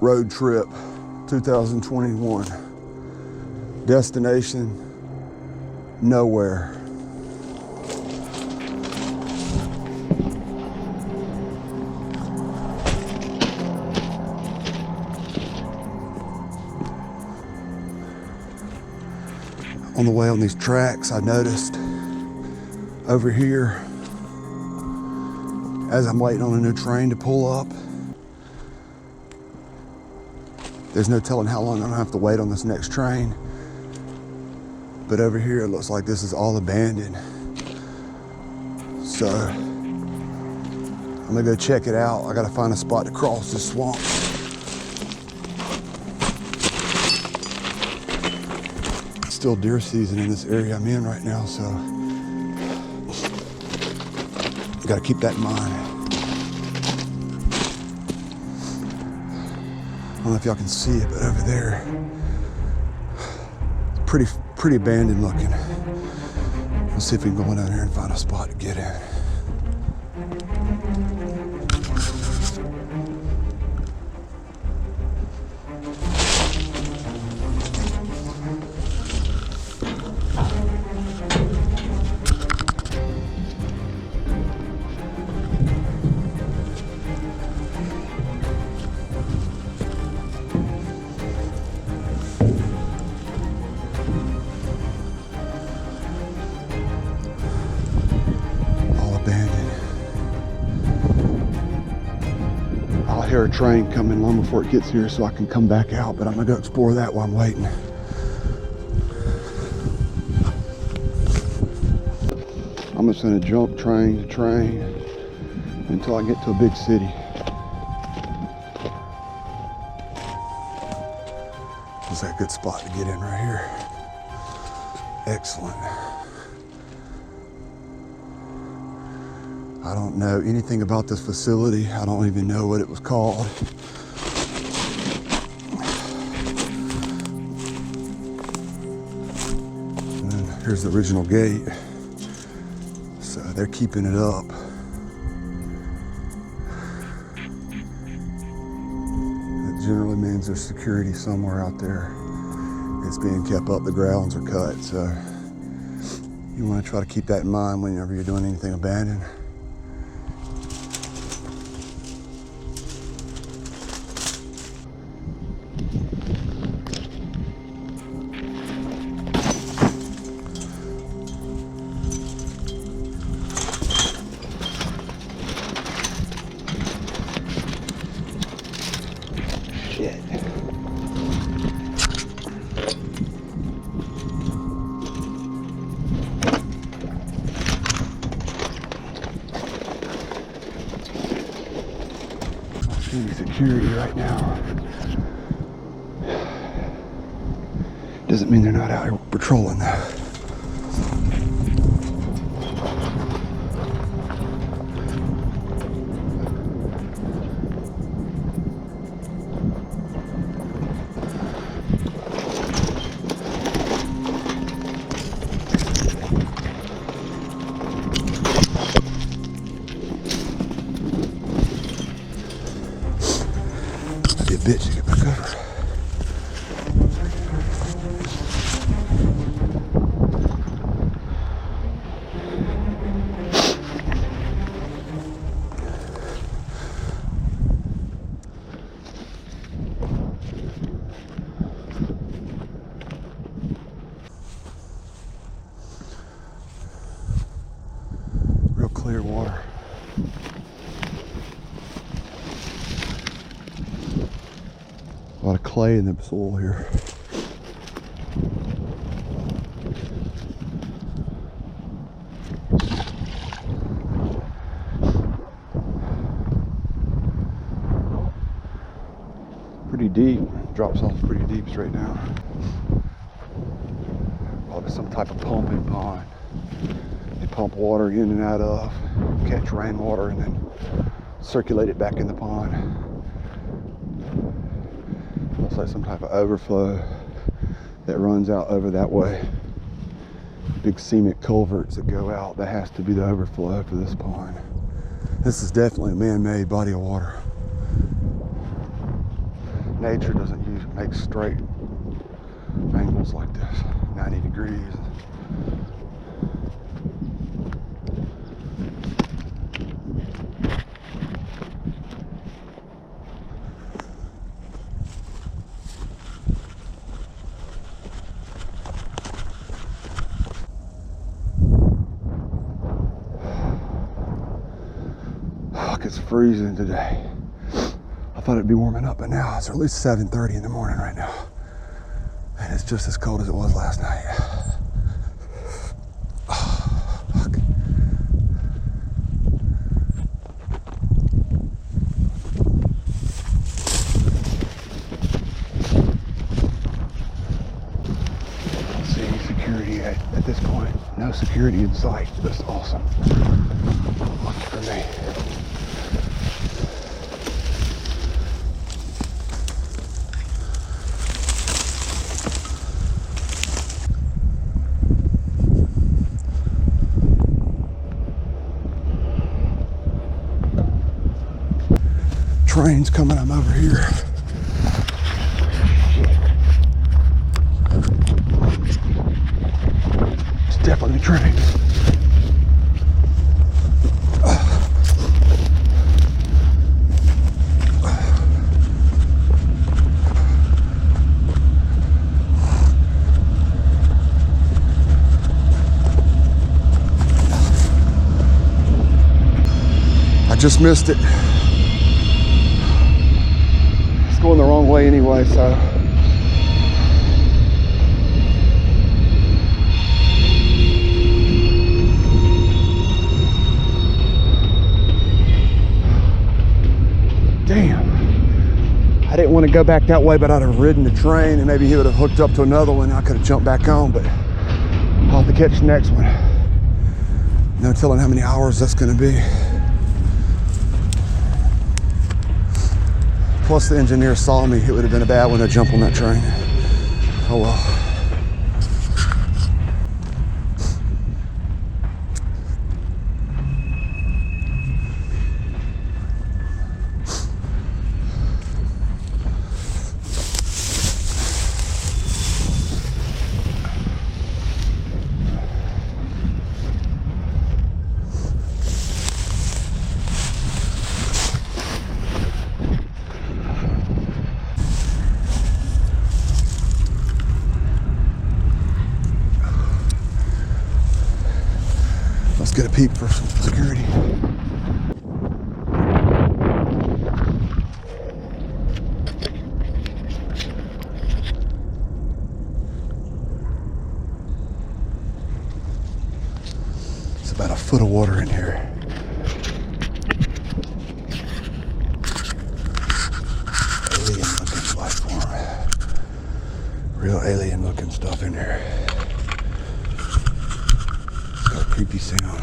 Road trip 2021. Destination, nowhere. On the way on these tracks, I noticed over here, as I'm waiting on a new train to pull up, there's no telling how long I'm gonna have to wait on this next train. But over here, it looks like this is all abandoned. So I'm gonna go check it out. I gotta find a spot to cross this swamp. It's still deer season in this area I'm in right now, so I gotta keep that in mind. I don't know if y'all can see it, but over there, it's pretty abandoned looking. Let's see if we can go down here and find a spot to get in. I'll hear a train coming long before it gets here so I can come back out, but I'm gonna go explore that while I'm waiting. I'm just gonna jump train to train until I get to a big city. This is a good spot to get in right here. Excellent. I don't know anything about this facility. I don't even know what it was called. And then here's the original gate. So they're keeping it up. That generally means there's security somewhere out there. It's being kept up, the grounds are cut. So you want to try to keep that in mind whenever you're doing anything abandoned. Any security right now. Doesn't mean they're not out here patrolling though. Bitch, you get back over. Real clear water. A lot of clay in the soil here. Pretty deep. Drops off pretty deep straight down. Probably some type of pumping pond. They pump water in and out of, catch rainwater, and then circulate it back in the pond. Looks like some type of overflow that runs out over that way. Big cement culverts that go out. That has to be the overflow for this pond. This is definitely a man-made body of water. Nature doesn't make straight angles like this, 90 degrees. Fuck, it's freezing today. I thought it'd be warming up, but now it's at least 7:30 in the morning right now. And it's just as cold as it was last night. Oh, fuck. Don't see any security at this point. No security in sight. That's awesome. Lucky for me. Train's coming, I'm over here. It's definitely a train. I just missed it. Going the wrong way anyway, so damn, I didn't want to go back that way, but I'd have ridden the train and maybe he would have hooked up to another one and I could have jumped back on, but I'll have to catch the next one. No telling how many hours that's going to be. Plus the engineer saw me. It would have been a bad one to jump on that train. Oh well. Let's get a peek for some security. It's about a foot of water in here. Alien looking life form. Real alien looking stuff in here. Got a creepy sound.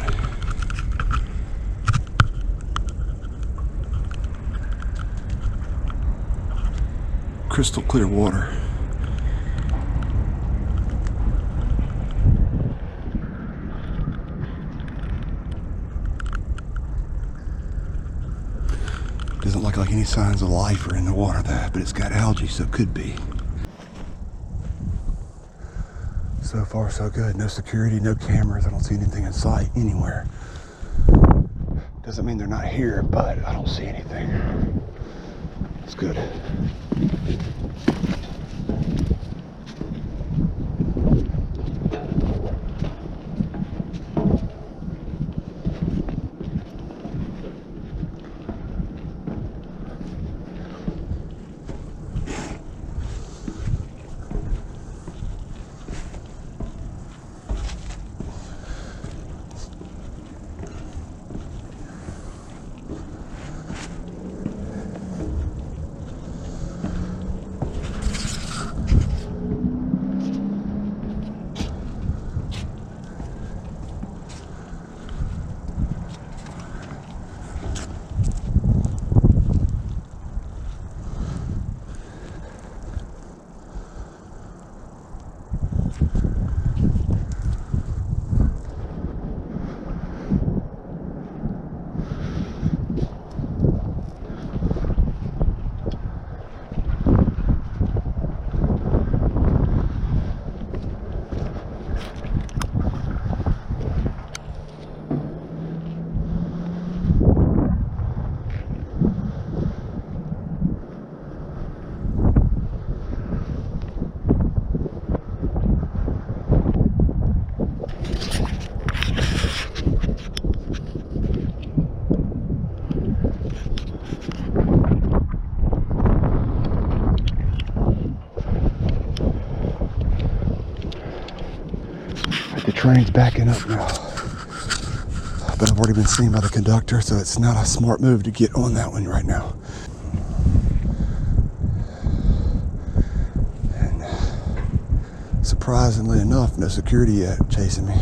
Crystal clear water. Doesn't look like any signs of life are in the water there, but it's got algae, so it could be. So far, so good. No security, no cameras. I don't see anything in sight anywhere. Doesn't mean they're not here, but I don't see anything. It's good. train's backing up now. But I've already been seen by the conductor, so it's not a smart move to get on that one right now. And surprisingly enough, no security yet chasing me.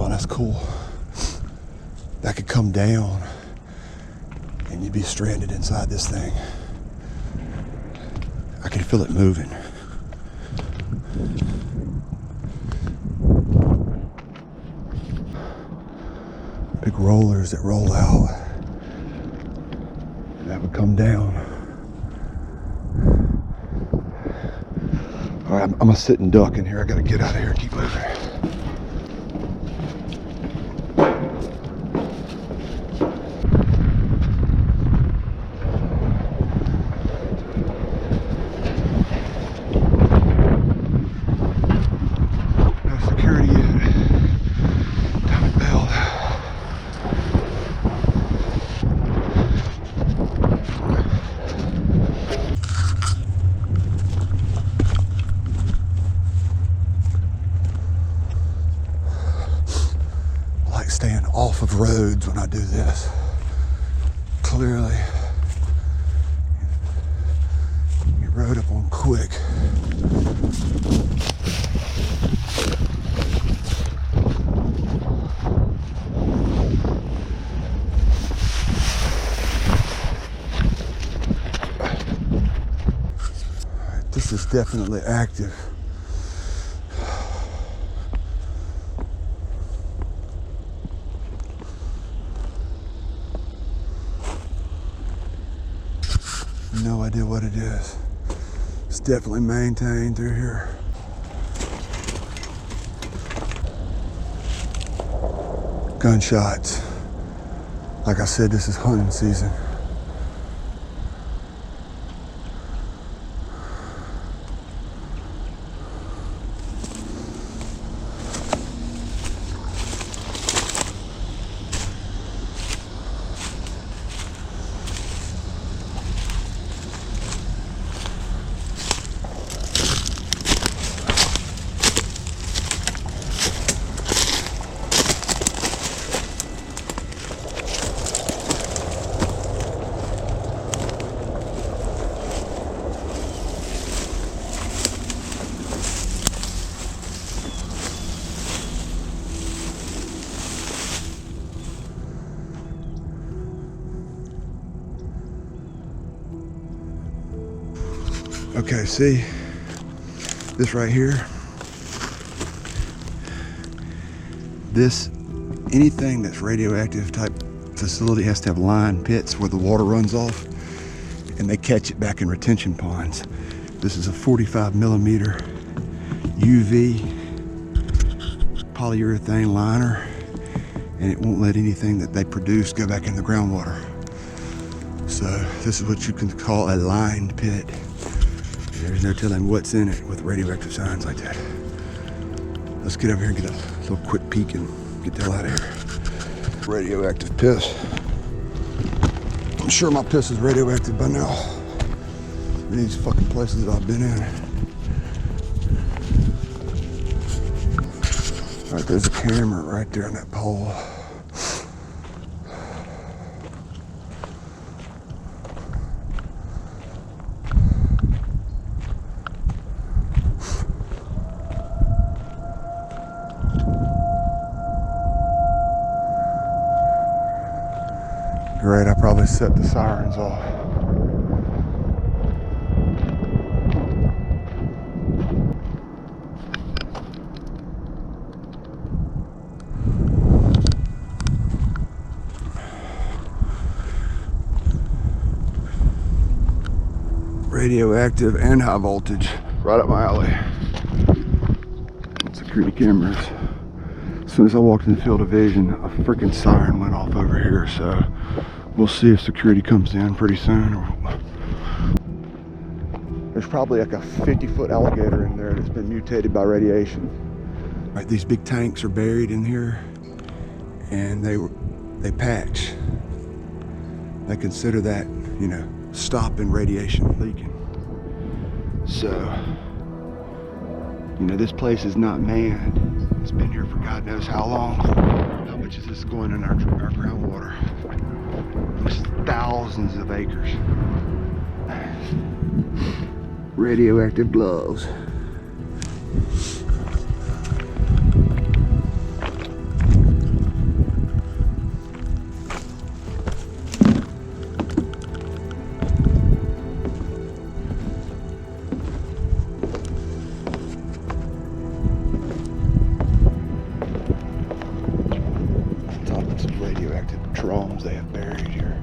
That's cool. That could come down and you'd be stranded inside this thing. I can feel it moving. Big rollers that roll out. And that would come down. All right, I'm gonna sit and duck in here. I gotta get out of here and keep moving. Staying off of roads when I do this. Clearly, you rode up on quick. This is definitely active. No idea what it is. It's definitely maintained through here. Gunshots. Like I said, this is hunting season. Okay, see this right here? Anything that's radioactive type facility has to have lined pits where the water runs off and they catch it back in retention ponds. This is a 45 millimeter UV polyurethane liner, and it won't let anything that they produce go back in the groundwater. So this is what you can call a lined pit. There's no telling what's in it with radioactive signs like that. Let's get over here and get a little quick peek and get the hell out of here. Radioactive piss. I'm sure my piss is radioactive by now. In these fucking places that I've been in. All right, there's a camera right there on that pole. Great, I probably set the sirens off. radioactive and high voltage, right up my alley. Security cameras. As soon as I walked in the field of vision, a freaking siren went off over here, so we'll see if security comes in pretty soon. There's probably like a 50-foot alligator in there that's been mutated by radiation. Right, these big tanks are buried in here, and they patch. They consider that, you know, stopping radiation leaking. So, you know, this place is not manned. It's been here for God knows how long. How much is this going in our groundwater? It's thousands of acres. Radioactive gloves. Radioactive drums they have buried here.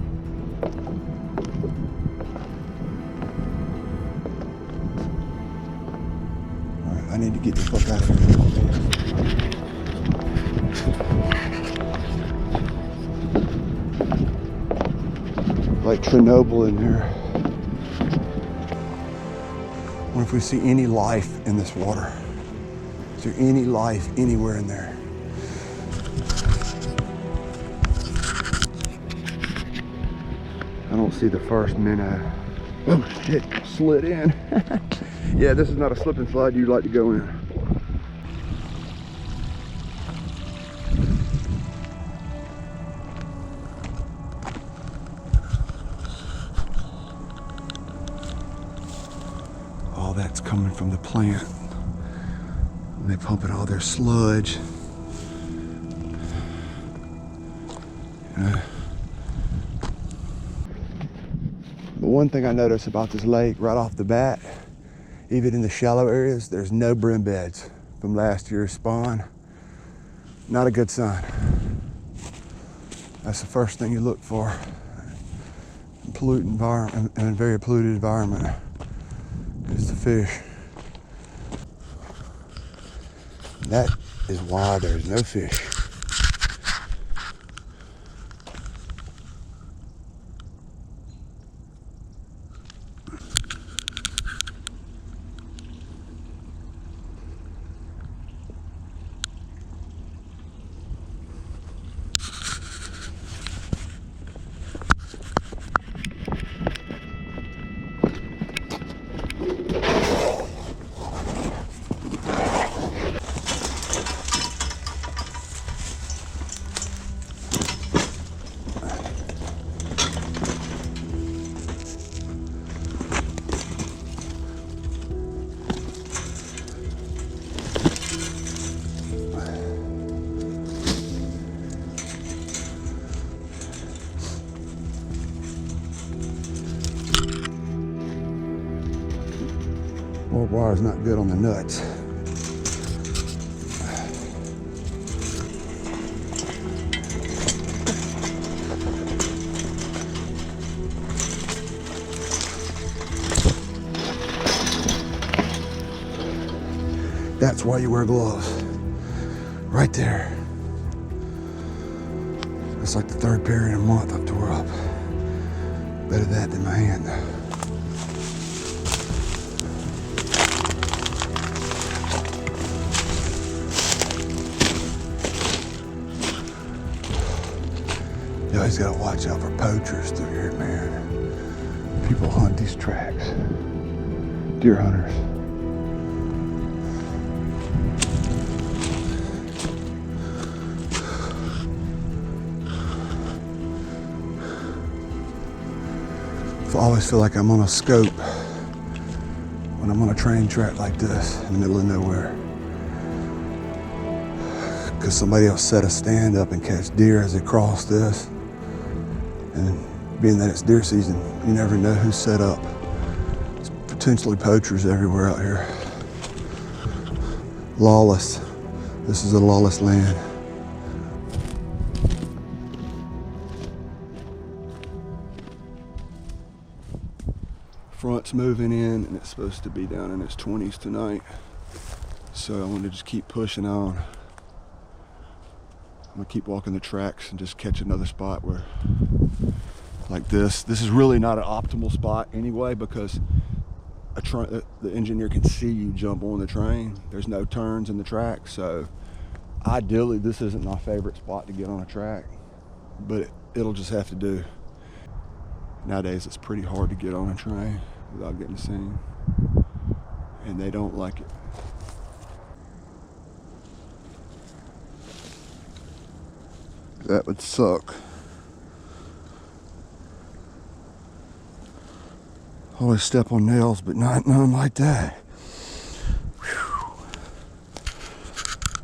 Alright, I need to get the fuck out of here. Like Chernobyl in here. I wonder if we see any life in this water. Is there any life anywhere in there? I don't see the first minnow. Oh shit, slid in. Yeah, this is not a slip and slide you'd like to go in. All that's coming from the plant. And they pumping all their sludge. The one thing I noticed about this lake right off the bat, even in the shallow areas, there's no brim beds from last year's spawn. Not a good sign. That's the first thing you look for. Polluted environment, in a very polluted environment, is the fish. That is why there's no fish. More wire is not good on the nuts. That's why you wear gloves. Right there. It's like the third pair in a month I tore up. Better that than my hand though. You always gotta watch out for poachers through here, man. People hunt these tracks. Deer hunters. I always feel like I'm on a scope when I'm on a train track like this in the middle of nowhere. Because somebody else set a stand up and catch deer as they cross this. And being that it's deer season, you never know who's set up. There's potentially poachers everywhere out here. Lawless. This is a lawless land. front's moving in, and it's supposed to be down in its 20s tonight. So I want to just keep pushing on. I'm gonna keep walking the tracks and just catch another spot where, like this. This is really not an optimal spot anyway, because the engineer can see you jump on the train. There's no turns in the track, so ideally this isn't my favorite spot to get on a track, but it'll just have to do. Nowadays it's pretty hard to get on a train without getting seen, and they don't like it. That would suck. Always step on nails, but not none like that. Whew.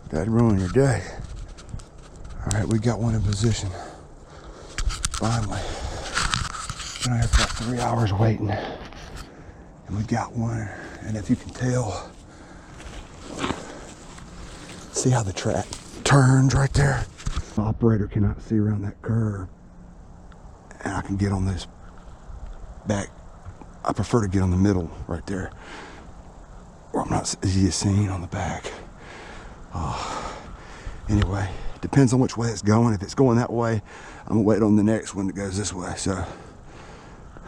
That'd ruin your day. All right, we got one in position. Finally. Been out here for about 3 hours waiting, and we got one. And if you can tell, see how the track turns right there? The operator cannot see around that curve, and I can get on this back. I prefer to get on the middle right there, where I'm not as easy as seen on the back. Anyway, depends on which way it's going. If it's going that way, I'm gonna wait on the next one that goes this way. So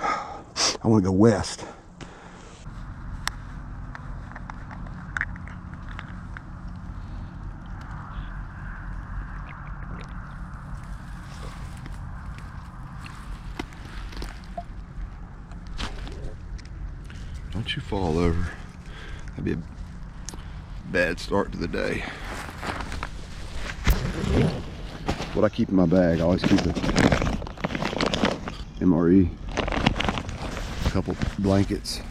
I want to go west. Don't you fall over. That'd be a bad start to the day. What I keep in my bag, I always keep a MRE, a couple blankets,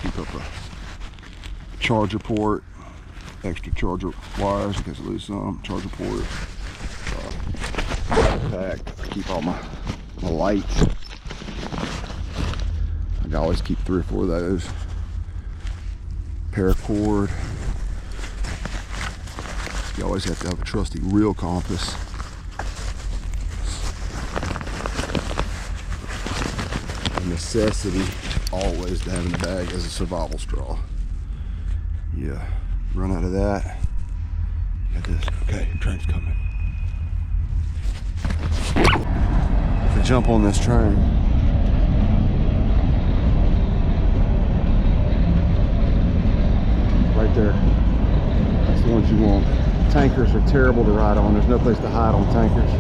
keep up a charger port, extra charger wires in case I lose some, charger port, backpack, I keep all my lights. I always keep 3 or 4 of those. Paracord. You always have to have a trusty real compass. A necessity always to have in the bag as a survival straw. Yeah, run out of that. Got this. Okay, train's coming. If I jump on this train, right there, that's the ones you want. Tankers are terrible to ride on. There's no place to hide on tankers.